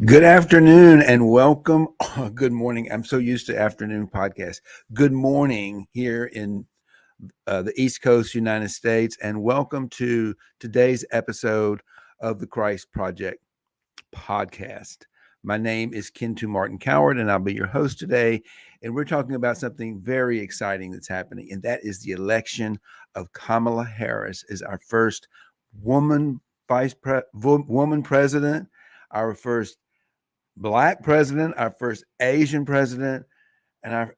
Good afternoon and welcome. Good morning. I'm so used to afternoon podcasts. Good morning here in the East Coast, United States, and welcome to today's episode of the Christ Project podcast. My name is Kentu Martin Coward, and I'll be your host today. And we're talking about something very exciting that's happening, and that is the election of Kamala Harris as our first woman woman president, our first Black president, our first Asian president, and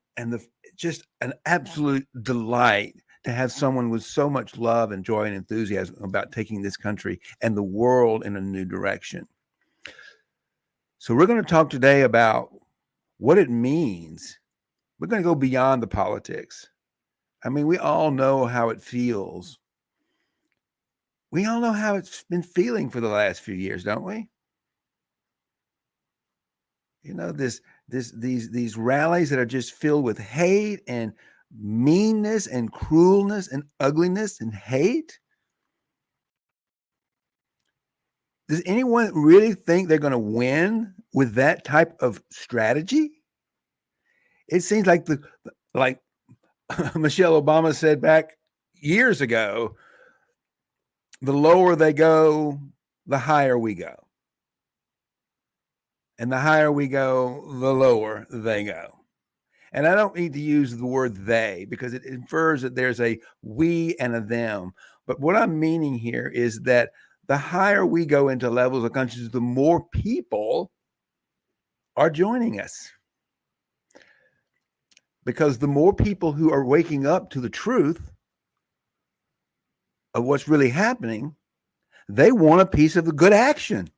just an absolute delight to have someone with so much love and joy and enthusiasm about taking this country and the world in a new direction. So we're going to talk today about what it means. We're going to go beyond the politics. I mean, we all know how it feels. We all know how it's been feeling for the last few years, don't we? You know, these rallies that are just filled with hate and meanness and cruelness and ugliness and hate. Does anyone really think they're going to win with that type of strategy? It seems like like Michelle Obama said back years ago, the lower they go, the higher we go. And the higher we go, the lower they go. And I don't need to use the word they because it infers that there's a we and a them. But what I'm meaning here is that the higher we go into levels of consciousness, the more people are joining us. Because the more people who are waking up to the truth of what's really happening, they want a piece of the good action.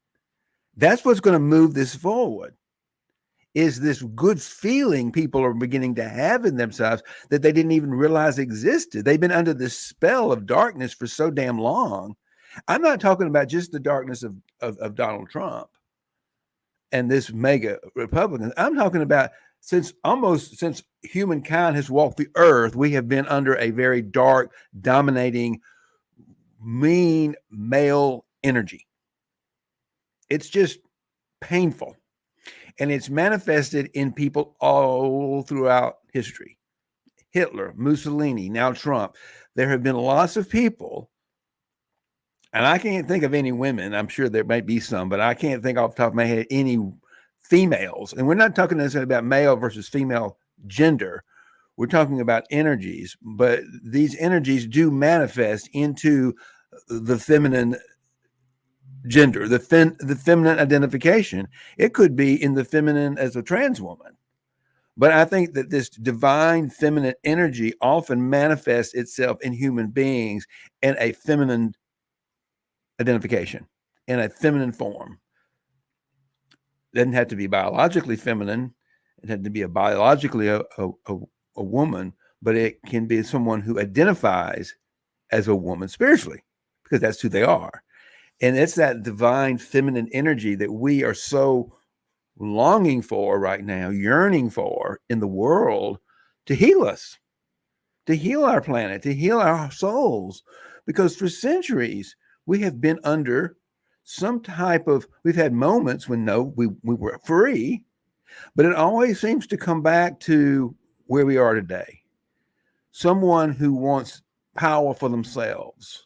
That's what's going to move this forward. Is this good feeling people are beginning to have in themselves that they didn't even realize existed. They've been under this spell of darkness for so damn long. I'm not talking about just the darkness of Donald Trump and this mega Republican. I'm talking about since humankind has walked the earth, we have been under a very dark, dominating, mean male energy. It's just painful. And it's manifested in people all throughout history. Hitler, Mussolini, now Trump. There have been lots of people, and I can't think of any women. I'm sure there might be some, but I can't think off the top of my head any females. And we're not talking necessarily about male versus female gender. We're talking about energies, but these energies do manifest into the feminine gender, the feminine identification. It could be in the feminine as a trans woman. But I think that this divine feminine energy often manifests itself in human beings in a feminine identification, in a feminine form. It doesn't have to be biologically feminine. It has to be biologically a woman, but it can be someone who identifies as a woman spiritually, because that's who they are. And it's that divine feminine energy that we are so longing for right now, yearning for in the world to heal us, to heal our planet, to heal our souls. Because for centuries, we have been under some type of, we've had moments when we were free, but it always seems to come back to where we are today. Someone who wants power for themselves.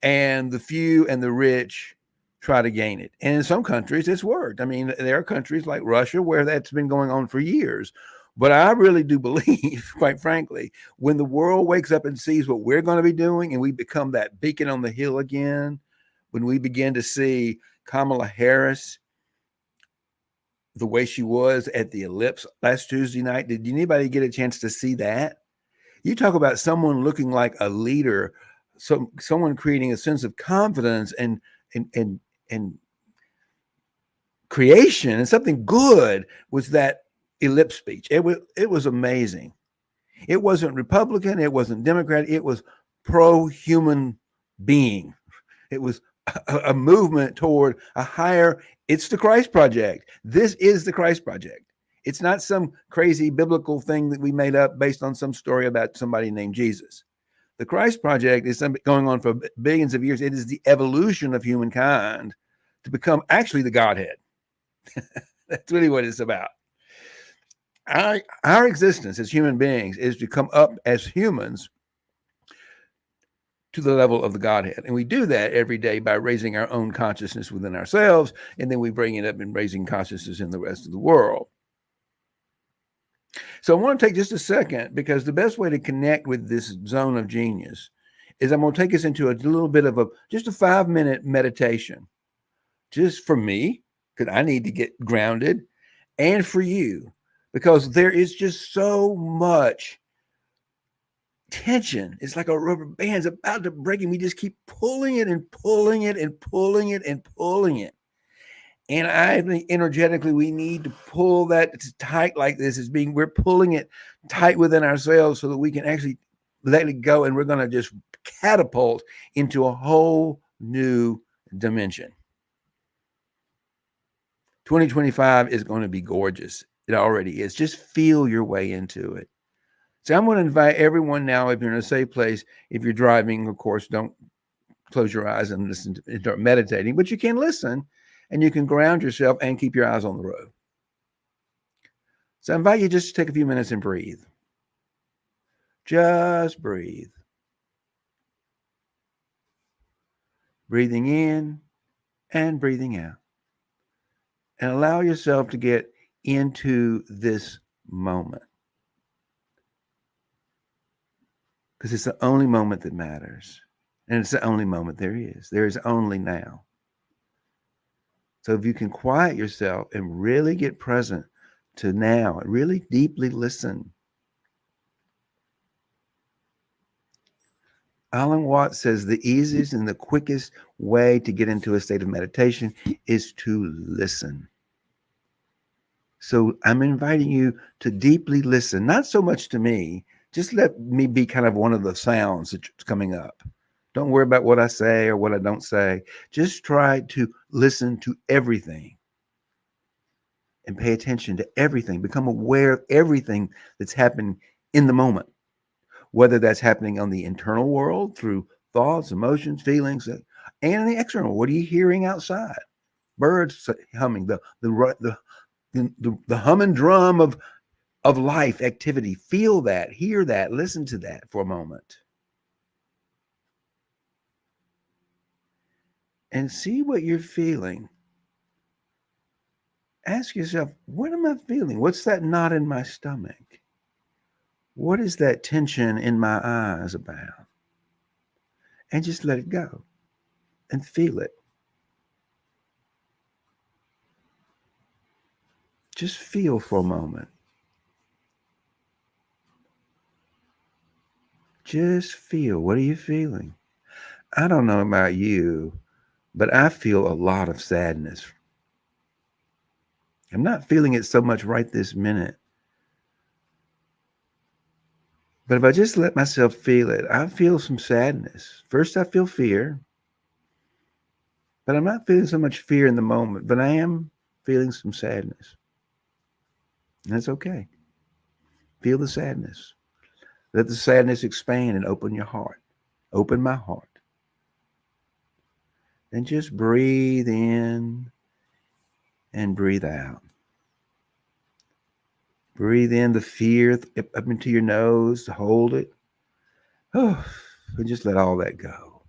And the few and the rich try to gain it. And in some countries, it's worked. I mean, there are countries like Russia where that's been going on for years. But I really do believe, quite frankly, when the world wakes up and sees what we're going to be doing and we become that beacon on the hill again, when we begin to see Kamala Harris the way she was at the Ellipse last Tuesday night, did anybody get a chance to see that? You talk about someone looking like a leader, someone creating a sense of confidence and creation and something good was that Ellipse speech. It was amazing. It wasn't Republican, it wasn't Democrat, it was pro-human being. It was a movement toward a higher, it's the Christ Project. This is the Christ Project. It's not some crazy biblical thing that we made up based on some story about somebody named Jesus. The Christ Project is something going on for billions of years. It is the evolution of humankind to become actually the Godhead. That's really what it's about. Our existence as human beings is to come up as humans to the level of the Godhead. And we do that every day by raising our own consciousness within ourselves, and then we bring it up in raising consciousness in the rest of the world. So I want to take just a second, because the best way to connect with this zone of genius is I'm going to take us into a little bit of just a 5-minute meditation, just for me, because I need to get grounded, and for you, because there is just so much tension. It's like a rubber band's about to break, and we just keep pulling it and pulling it and pulling it and pulling it. And I think energetically, we need to pull that tight like this, we're pulling it tight within ourselves so that we can actually let it go. And we're going to just catapult into a whole new dimension. 2025 is going to be gorgeous. It already is. Just feel your way into it. So I'm going to invite everyone now, if you're in a safe place, if you're driving, of course, don't close your eyes and listen to start meditating, but you can listen and you can ground yourself and keep your eyes on the road. So I invite you just to take a few minutes and breathe. Just breathe. Breathing in and breathing out. And allow yourself to get into this moment. Because it's the only moment that matters. And it's the only moment there is. There is only now. So if you can quiet yourself and really get present to now, really deeply listen. Alan Watts says the easiest and the quickest way to get into a state of meditation is to listen. So I'm inviting you to deeply listen, not so much to me. Just let me be kind of one of the sounds that's coming up. Don't worry about what I say or what I don't say. Just try to listen to everything and pay attention to everything. Become aware of everything that's happening in the moment, whether that's happening on the internal world through thoughts, emotions, feelings, and in the external. What are you hearing outside? Birds humming, the hum and drum of life activity. Feel that, hear that, listen to that for a moment. And see what you're feeling. Ask yourself, what am I feeling? What's that knot in my stomach? What is that tension in my eyes about? And just let it go and feel it. Just feel for a moment. Just feel. What are you feeling? I don't know about you, but I feel a lot of sadness. I'm not feeling it so much right this minute. But if I just let myself feel it, I feel some sadness. First, I feel fear. But I'm not feeling so much fear in the moment, but I am feeling some sadness. And that's okay. Feel the sadness. Let the sadness expand and open your heart. Open my heart. And just breathe in and breathe out. Breathe in the fear up into your nose, hold it. Oh, and just let all that go.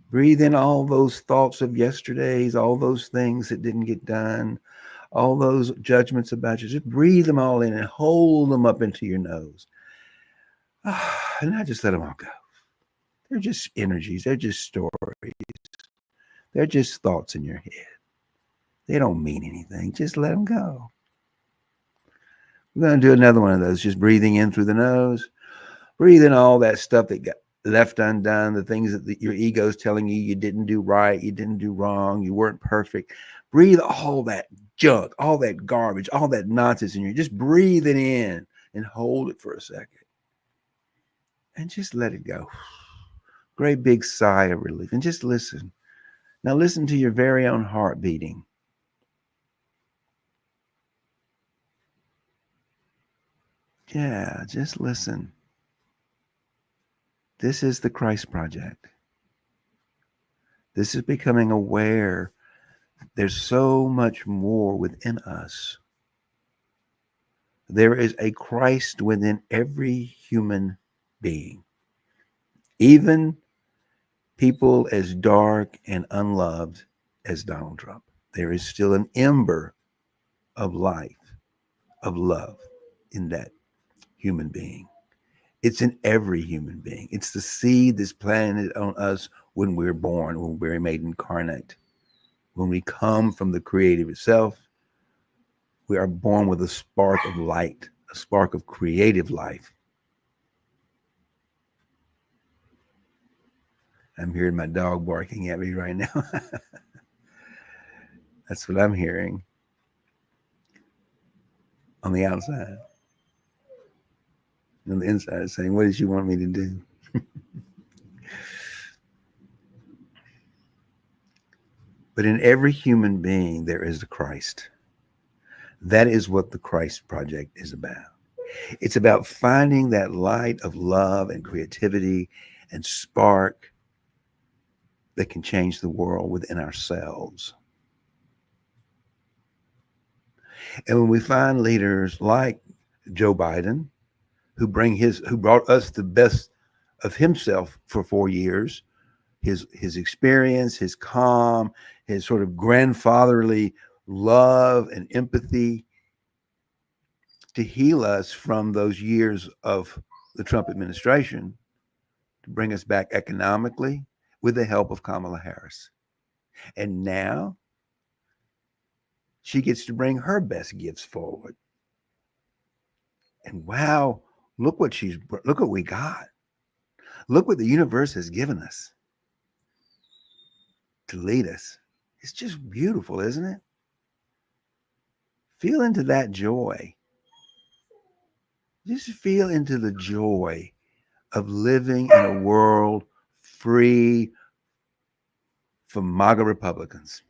Breathe in all those thoughts of yesterday's, all those things that didn't get done, all those judgments about you. Just breathe them all in and hold them up into your nose. And I just let them all go. They're just energies. They're just stories. They're just thoughts in your head. They don't mean anything. Just let them go. We're going to do another one of those. Just breathing in through the nose. Breathe in all that stuff that got left undone, the things that your ego is telling you didn't do right, you didn't do wrong, you weren't perfect. Breathe all that junk, all that garbage, all that nonsense in you. Just breathe it in and hold it for a second. And just let it go. Great big sigh of relief. And just listen. Now listen to your very own heart beating. Yeah, just listen. This is the Christ Project. This is becoming aware There's so much more within us. There is a Christ within every human being, even people as dark and unloved as Donald Trump. There is still an ember of life, of love in that human being. It's in every human being. It's the seed that's planted on us when we're born, when we're made incarnate. When we come from the creative itself, we are born with a spark of light, a spark of creative life. I'm hearing my dog barking at me right now. That's what I'm hearing on the outside. On the inside, it's saying, what did you want me to do? But in every human being, there is the Christ. That is what the Christ Project is about. It's about finding that light of love and creativity and spark that can change the world within ourselves. And when we find leaders like Joe Biden, who brought us the best of himself for 4 years, his experience, his calm, his sort of grandfatherly love and empathy to heal us from those years of the Trump administration, to bring us back economically with the help of Kamala Harris. And now she gets to bring her best gifts forward. And wow, look what we got. Look what the universe has given us to lead us. It's just beautiful, isn't it? Feel into that joy. Just feel into the joy of living in a world free from MAGA Republicans,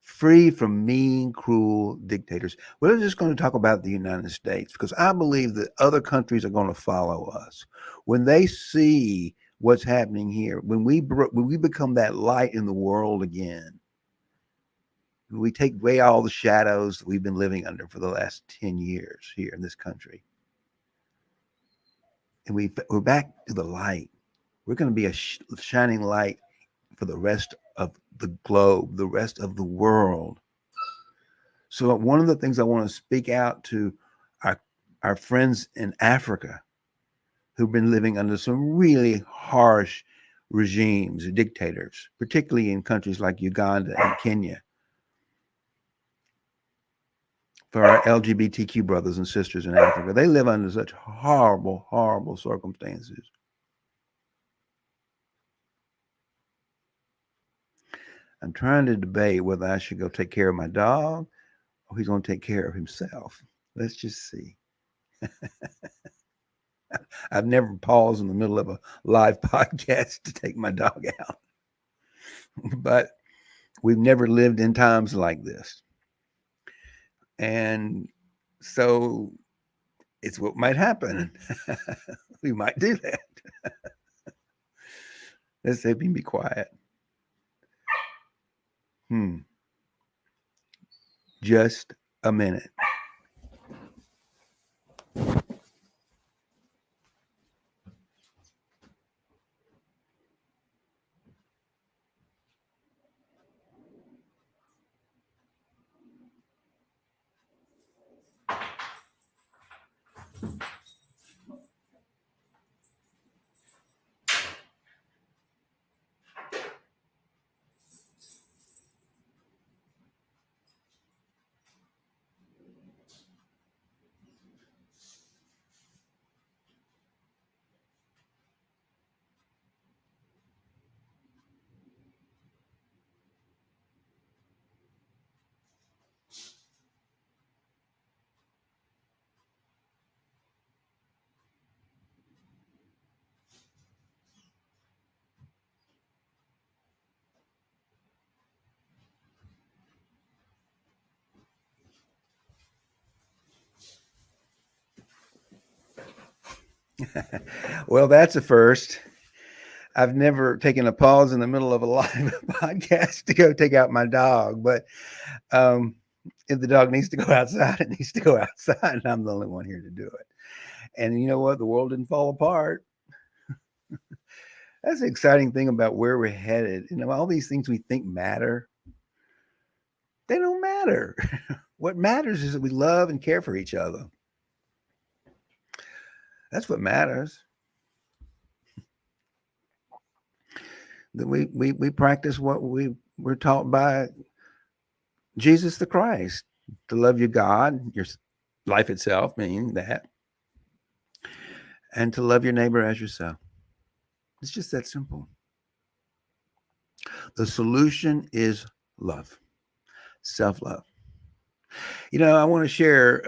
free from mean, cruel dictators. We're just going to talk about the United States because I believe that other countries are going to follow us. When they see what's happening here, when we become that light in the world again, when we take away all the shadows that we've been living under for the last 10 years here in this country, and we're back to the light, we're going to be a shining light for the rest of the globe, the rest of the world. So one of the things I want to speak out to our friends in Africa who've been living under some really harsh regimes, dictators, particularly in countries like Uganda and Kenya. For our LGBTQ brothers and sisters in Africa, they live under such horrible, horrible circumstances. I'm trying to debate whether I should go take care of my dog or he's going to take care of himself. Let's just see. I've never paused in the middle of a live podcast to take my dog out, but we've never lived in times like this. And so it's what might happen. We might do that. Let's say be quiet. Just a minute. Well, that's a first. I've never taken a pause in the middle of a live podcast to go take out my dog, but if the dog needs to go outside, it needs to go outside, and I'm the only one here to do it. And you know what? The world didn't fall apart. That's the exciting thing about where we're headed. You know, all these things we think matter, they don't matter. What matters is that we love and care for each other. That's what matters. That we practice what we were taught by Jesus the Christ, to love your God, your life itself, meaning that, and to love your neighbor as yourself. It's just that simple. The solution is love, self-love. You know, I want to share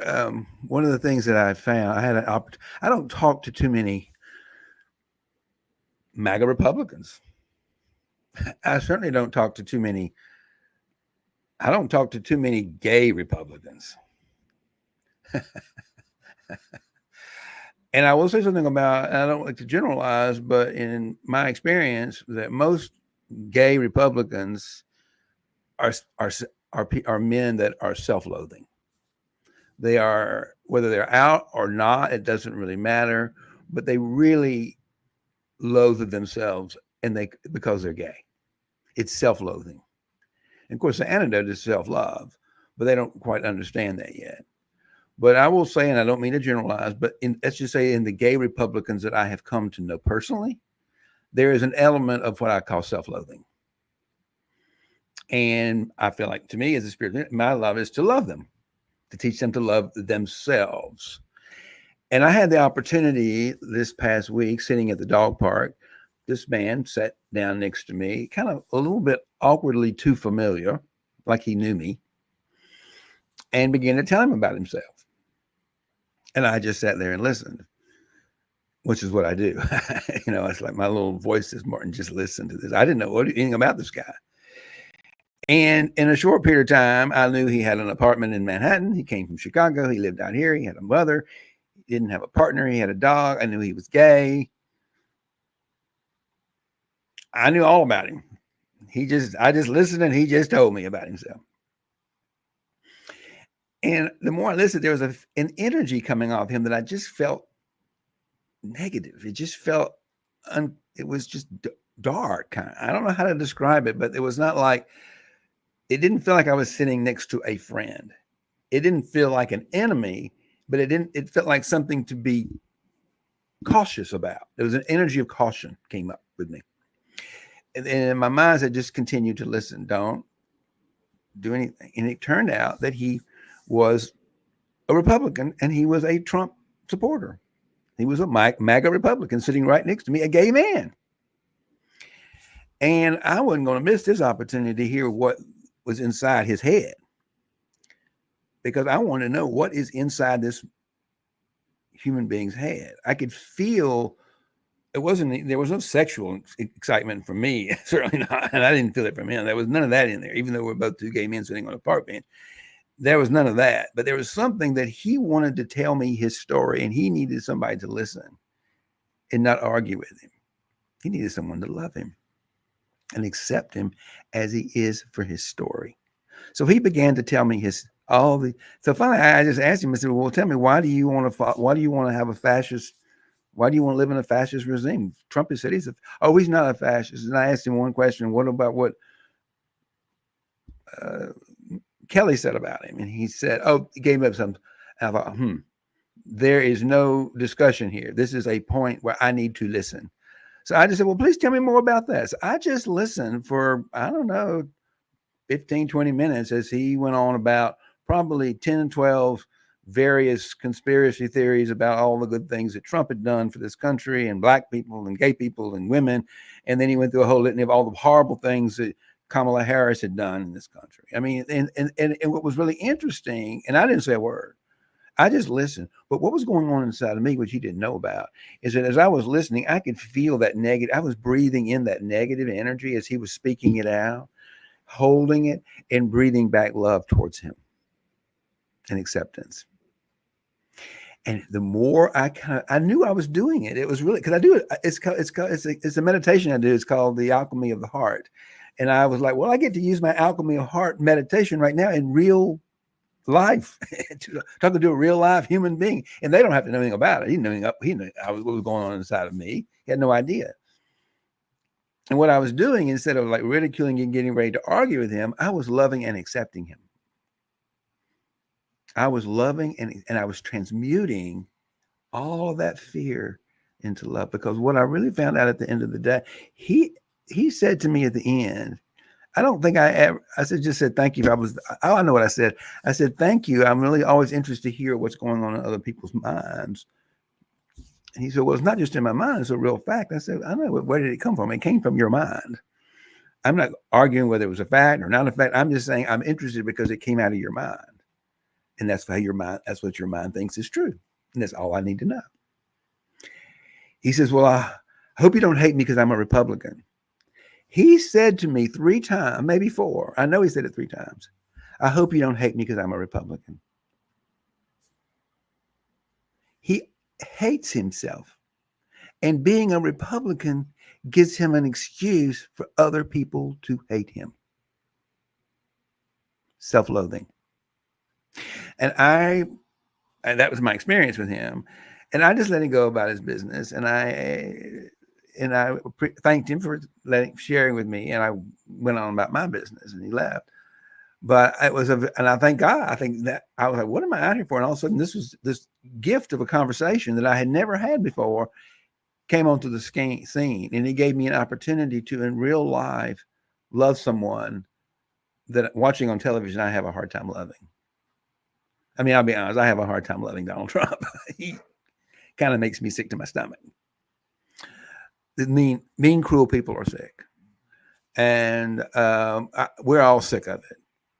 one of the things that I found. I don't talk to too many MAGA Republicans. I certainly don't talk to too many. I don't talk to too many gay Republicans. And I will say something about, I don't like to generalize, but in my experience, that most gay Republicans are men that are self-loathing. They are, whether they're out or not, it doesn't really matter, but they really loathe themselves, and because they're gay. It's self-loathing. And of course, the antidote is self-love, but they don't quite understand that yet. But I will say, and I don't mean to generalize, but let's just say in the gay Republicans that I have come to know personally, there is an element of what I call self-loathing. And I feel like, to me, as a spirit, my love is to love them, to teach them to love themselves. And I had the opportunity this past week, sitting at the dog park, this man sat down next to me, kind of a little bit awkwardly too familiar, like he knew me, and began to tell him about himself. And I just sat there and listened, which is what I do. You know, it's like my little voice this morning, just listen to this. I didn't know anything about this guy. And in a short period of time, I knew he had an apartment in Manhattan. He came from Chicago. He lived out here. He had a mother. He didn't have a partner. He had a dog. I knew he was gay. I knew all about him. I just listened, and he just told me about himself. And the more I listened, there was an energy coming off him that I just felt negative. It just felt, it was just dark. I don't know how to describe it, but it was not like, it didn't feel like I was sitting next to a friend. It didn't feel like an enemy, but it felt like something to be cautious about. There was an energy of caution came up with me. And in my mind, I just continued to listen. Don't do anything. And it turned out that he was a Republican, and he was a Trump supporter. He was a MAGA Republican sitting right next to me, a gay man. And I wasn't going to miss this opportunity to hear what was inside his head, because I want to know what is inside this human being's head. I could feel there was no sexual excitement from me, certainly not. And I didn't feel it from him. There was none of that in there, even though we're both two gay men sitting on a park bench. There was none of that, but there was something that he wanted to tell me his story, and he needed somebody to listen and not argue with him. He needed someone to love him and accept him as he is for his story. So he began to tell me so finally I just asked him, I said, well, tell me, why do you want to have a fascist? Why do you want to live in a fascist regime? Trump has said he's not a fascist. And I asked him one question, what about what Kelly said about him? And he said, he gave up some. I thought, there is no discussion here. This is a point where I need to listen. So I just said, well, please tell me more about that. So I just listened for, I don't know, 15, 20 minutes as he went on about probably 10 and 12 various conspiracy theories about all the good things that Trump had done for this country, and black people and gay people and women. And then he went through a whole litany of all the horrible things that Kamala Harris had done in this country. I mean, and what was really interesting, and I didn't say a word, I just listened. But what was going on inside of me, which he didn't know about, is that as I was listening, I could feel that negative. I was breathing in that negative energy as he was speaking it out, holding it, and breathing back love towards him and acceptance. And the more I knew I was doing it. It was really, because I do it. It's a meditation I do. It's called the Alchemy of the Heart. And I was like, well, I get to use my Alchemy of Heart meditation right now in real life, talking to a real live human being, and they don't have to know anything about it. He knew what was going on inside of me. He had no idea. And what I was doing, instead of like ridiculing and getting ready to argue with him, I was loving and accepting him. I was loving and I was transmuting all of that fear into love, because what I really found out at the end of the day, he said to me at the end, I don't think just said, thank you. I know what I said. I said, thank you. I'm really always interested to hear what's going on in other people's minds. And he said, well, it's not just in my mind. It's a real fact. I said, I know. Where did it come from? It came from your mind. I'm not arguing whether it was a fact or not a fact. I'm just saying I'm interested because it came out of your mind. And that's what your mind thinks is true. And that's all I need to know. He says, well, I hope you don't hate me because I'm a Republican. He said to me 3 times, maybe 4. I know he said it 3 times. I hope you don't hate me because I'm a Republican. He hates himself. And being a Republican gives him an excuse for other people to hate him. Self-loathing. And that was my experience with him. And I just let him go about his business. And I thanked him for sharing with me. And I went on about my business, and he left. But and I thank God. I think that I was like, what am I out here for? And all of a sudden, this gift of a conversation that I had never had before came onto the scene. And he gave me an opportunity to, in real life, love someone that watching on television, I have a hard time loving. I mean, I'll be honest, I have a hard time loving Donald Trump. He kind of makes me sick to my stomach. Mean, cruel people are sick. And we're all sick of it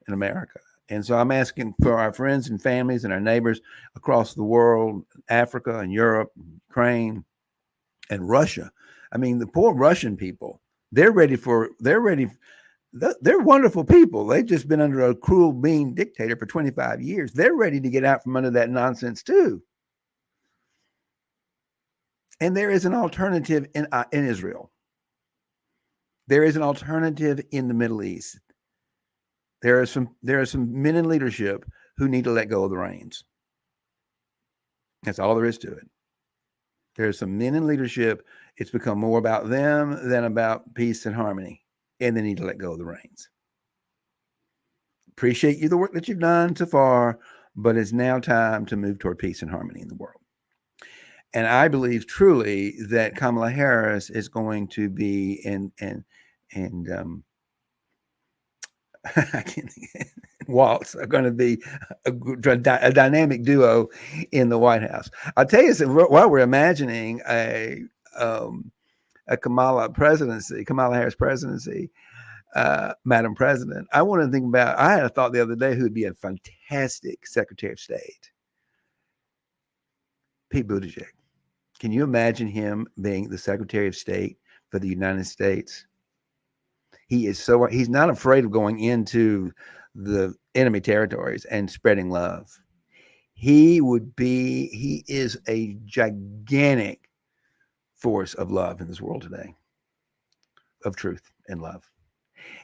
in America. And so I'm asking for our friends and families and our neighbors across the world, Africa and Europe, Ukraine, and Russia. I mean, the poor Russian people, they're wonderful people. They've just been under a cruel, mean dictator for 25 years. They're ready to get out from under that nonsense too. And there is an alternative in Israel. There is an alternative in the Middle East. There are some men in leadership who need to let go of the reins. That's all there is to it. There are some men in leadership. It's become more about them than about peace and harmony, and they need to let go of the reins. Appreciate you, the work that you've done so far, but it's now time to move toward peace and harmony in the world. And I believe truly that Kamala Harris is going to be I can't think. Waltz are going to be a dynamic duo in the White House. I'll tell you, while we're imagining a Kamala Harris presidency, Madam President, I want to think about, I had a thought the other day who would be a fantastic Secretary of State. Pete Buttigieg. Can you imagine him being the Secretary of State for the United States? He's not afraid of going into the enemy territories and spreading love. He is a gigantic force of love in this world today, of truth and love.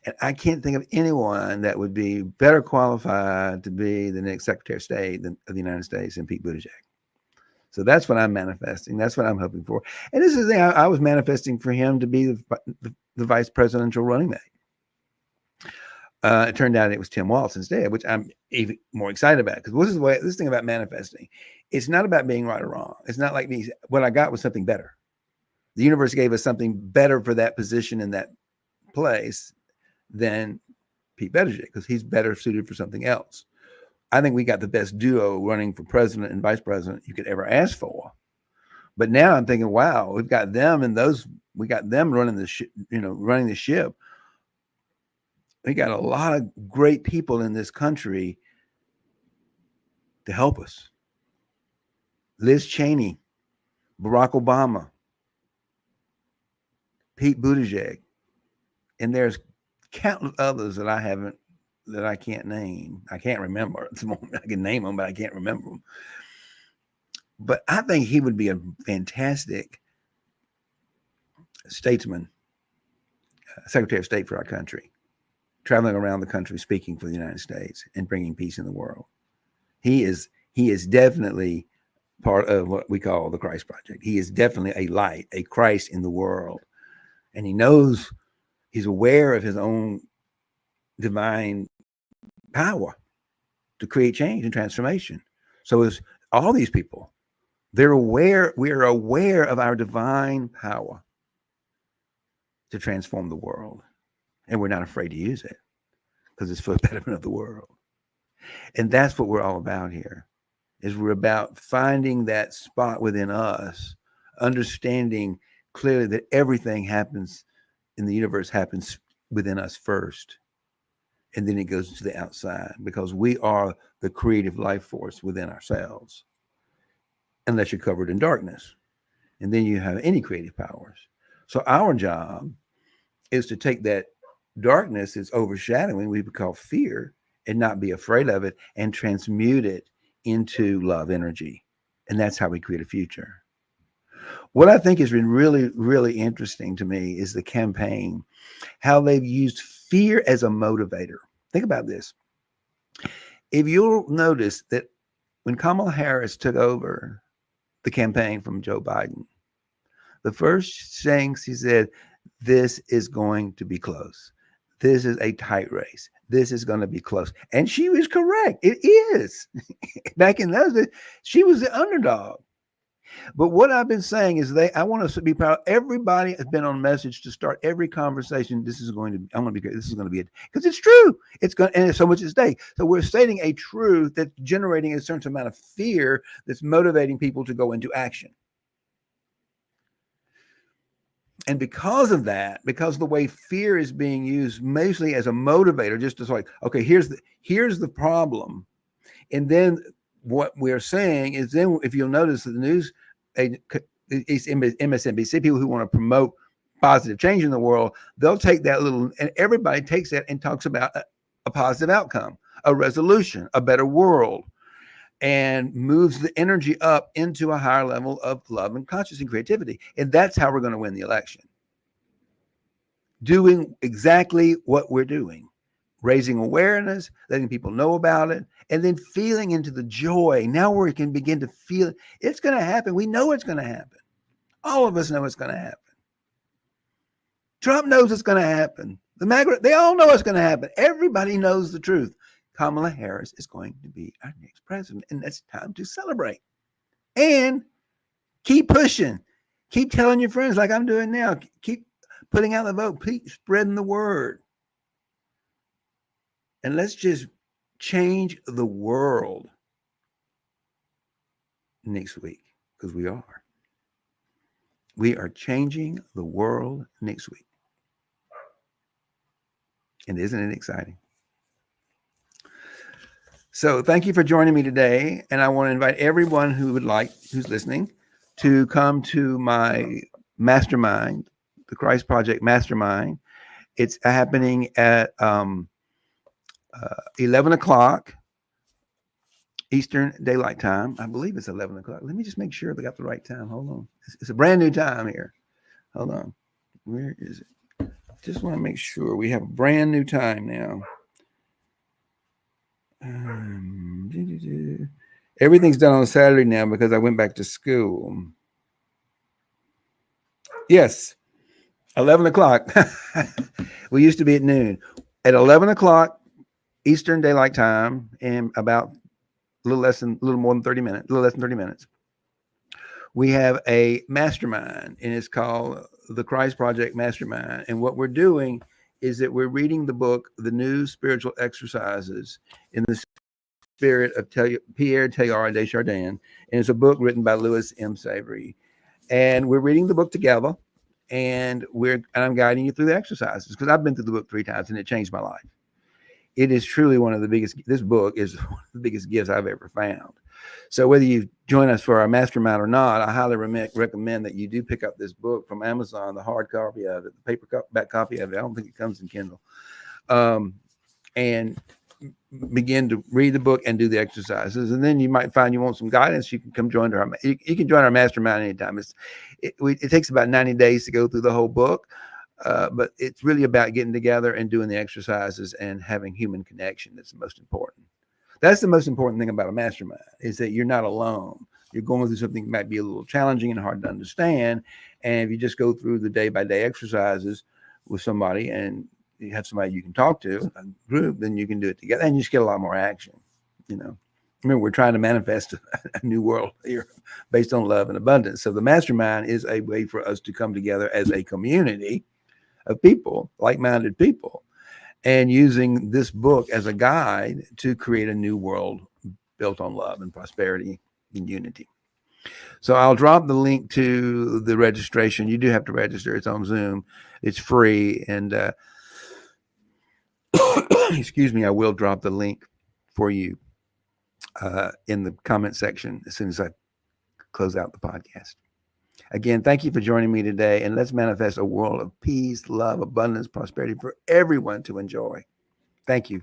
And I can't think of anyone that would be better qualified to be the next Secretary of State of the United States than Pete Buttigieg. So that's what I'm manifesting. That's what I'm hoping for. And this is the thing, I was manifesting for him to be the vice presidential running mate. It turned out it was Tim Walz instead, which I'm even more excited about, because this thing about manifesting, it's not about being right or wrong. It's not like what I got was something better. The universe gave us something better for that position in that place than Pete Buttigieg, because he's better suited for something else. I think we got the best duo running for president and vice president you could ever ask for. But now I'm thinking, wow, we've got them we got them running the ship. We got a lot of great people in this country to help us. Liz Cheney, Barack Obama, Pete Buttigieg, and there's countless others that I can't name. I can't remember at the moment. I can name them, but I can't remember them. But I think he would be a fantastic statesman, Secretary of State for our country, traveling around the country speaking for the United States and bringing peace in the world. He is definitely part of what we call the Christ Project. He is definitely a light, a Christ in the world. And he knows, he's aware of his own divine power to create change and transformation. So is all these people. They're aware, we are aware of our divine power to transform the world. And we're not afraid to use it because it's for the betterment of the world. And that's what we're all about here, is we're about finding that spot within us, understanding clearly that everything happens in the universe happens within us first. And then it goes to the outside because we are the creative life force within ourselves, unless you're covered in darkness. And then you have any creative powers. So our job is to take that darkness that's overshadowing, we would call fear, and not be afraid of it and transmute it into love energy. And that's how we create a future. What I think has been really, really interesting to me is the campaign, how they've used fear as a motivator. Think about this. If you'll notice that when Kamala Harris took over the campaign from Joe Biden, the first thing she said, this is going to be close. This is a tight race. This is going to be close. And she was correct. It is. Back in those days, she was the underdog. But what I've been saying is I want us to be proud. Everybody has been on message to start every conversation. This is going to be, I'm going to be great. This is going to be it. Because it's true. It's going, and it's so much at stake. So we're stating a truth that's generating a certain amount of fear that's motivating people to go into action. And because of that, because of the way fear is being used mostly as a motivator, just as like, okay, here's the problem. And then what we're saying is, then if you'll notice that the news, MSNBC, people who want to promote positive change in the world, they'll take that little, and everybody takes that and talks about a positive outcome, a resolution, a better world, and moves the energy up into a higher level of love and consciousness and creativity. And that's how we're going to win the election. Doing exactly what we're doing, raising awareness, letting people know about it, and then feeling into the joy. Now we can begin to feel it. It's going to happen. We know it's going to happen. All of us know it's going to happen. Trump knows it's going to happen. They all know it's going to happen. Everybody knows the truth. Kamala Harris is going to be our next president, and it's time to celebrate. And keep pushing. Keep telling your friends like I'm doing now. Keep putting out the vote. Keep spreading the word. And let's just change the world next week, because we are. We are changing the world next week. And isn't it exciting? So thank you for joining me today. And I want to invite everyone who's listening, to come to my mastermind, the Christ Project Mastermind. It's happening at 11 o'clock Eastern Daylight Time. I believe it's 11 o'clock. Let me just make sure they got the right time. Hold on. It's a brand new time here. Hold on. Where is it? Just want to make sure we have a brand new time now. Everything's done on Saturday now because I went back to school. Yes, 11 o'clock. We used to be at noon. At 11 o'clock Eastern Daylight Time, and about a little less than 30 minutes, we have a mastermind, and it's called the Christ Project Mastermind. And what we're doing is that we're reading the book, The New Spiritual Exercises in the Spirit of Pierre Teilhard de Chardin. And it's a book written by Louis M. Savory. And we're reading the book together, and I'm guiding you through the exercises, because I've been through the book 3 times and it changed my life. It is truly this book is one of the biggest gifts I've ever found. So whether you join us for our mastermind or not, I highly recommend that you do pick up this book from Amazon, the hard copy of it, the paperback copy of it. I don't think it comes in Kindle. And begin to read the book and do the exercises. And then you might find you want some guidance. You can come join you can join our mastermind anytime. It takes about 90 days to go through the whole book. But it's really about getting together and doing the exercises and having human connection. That's the most important. That's the most important thing about a mastermind, is that you're not alone. You're going through something that might be a little challenging and hard to understand. And if you just go through the day-by-day exercises with somebody, and you have somebody you can talk to, a group, then you can do it together and you just get a lot more action. Remember, we're trying to manifest a new world here based on love and abundance. So the mastermind is a way for us to come together as a community of people, like-minded people, and using this book as a guide to create a new world built on love and prosperity and unity. So I'll drop the link to the registration. You do have to register. It's on Zoom. It's free. And excuse me, I will drop the link for you in the comment section as soon as I close out the podcast. Again, thank you for joining me today, and let's manifest a world of peace, love, abundance, prosperity for everyone to enjoy. Thank you.